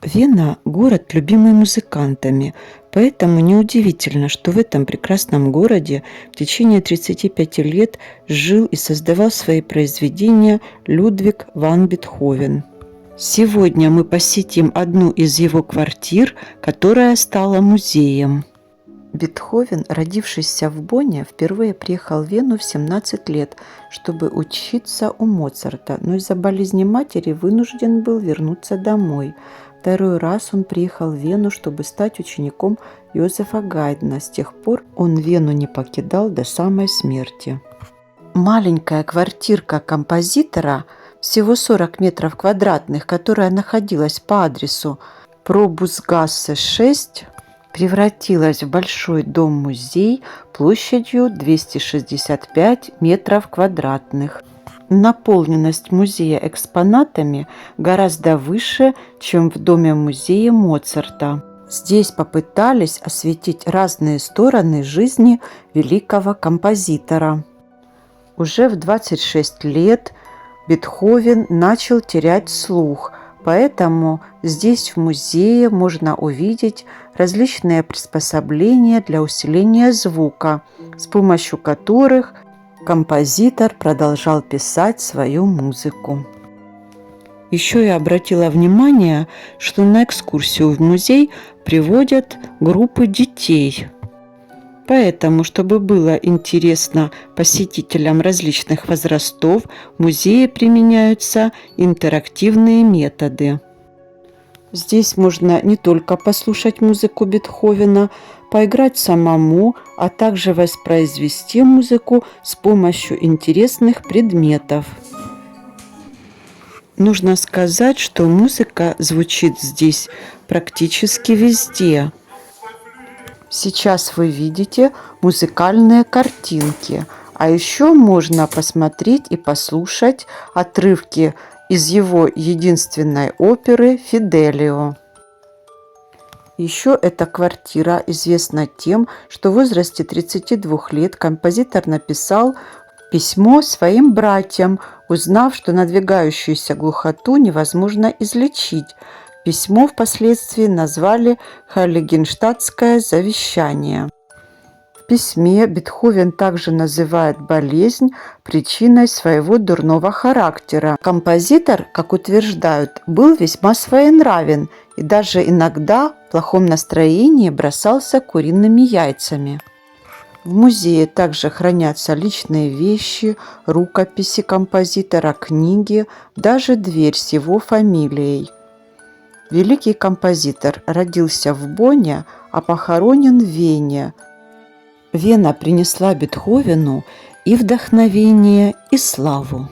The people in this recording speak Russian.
Вена – город, любимый музыкантами, поэтому неудивительно, что в этом прекрасном городе в течение 35 лет жил и создавал свои произведения Людвиг ван Бетховен. Сегодня мы посетим одну из его квартир, которая стала музеем. Бетховен, родившийся в Бонне, впервые приехал в Вену в 17 лет, чтобы учиться у Моцарта, но из-за болезни матери вынужден был вернуться домой. Второй раз он приехал в Вену, чтобы стать учеником Йозефа Гайдна. С тех пор он Вену не покидал до самой смерти. Маленькая квартирка композитора, всего 40 метров квадратных, которая находилась по адресу Пробусгассе 6, превратилась в большой дом-музей площадью 265 метров квадратных. Наполненность музея экспонатами гораздо выше, чем в доме-музее Моцарта. Здесь попытались осветить разные стороны жизни великого композитора. Уже в 26 лет Бетховен начал терять слух, поэтому здесь в музее можно увидеть различные приспособления для усиления звука, с помощью которых композитор продолжал писать свою музыку. Еще я обратила внимание, что на экскурсию в музей приводят группы детей. Поэтому, чтобы было интересно посетителям различных возрастов, в музее применяются интерактивные методы. Здесь можно не только послушать музыку Бетховена, поиграть самому, а также воспроизвести музыку с помощью интересных предметов. Нужно сказать, что музыка звучит здесь практически везде. Сейчас вы видите музыкальные картинки, а еще можно посмотреть и послушать отрывки из его единственной оперы «Фиделио». Еще эта квартира известна тем, что в возрасте 32 лет композитор написал письмо своим братьям, узнав, что надвигающуюся глухоту невозможно излечить. Письмо впоследствии назвали «Хайлигенштадтское завещание». В письме Бетховен также называет болезнь причиной своего дурного характера. Композитор, как утверждают, был весьма своенравен и даже иногда в плохом настроении бросался куриными яйцами. В музее также хранятся личные вещи, рукописи композитора, книги, даже дверь с его фамилией. Великий композитор родился в Бонне, а похоронен в Вене. Вена принесла Бетховену и вдохновение, и славу.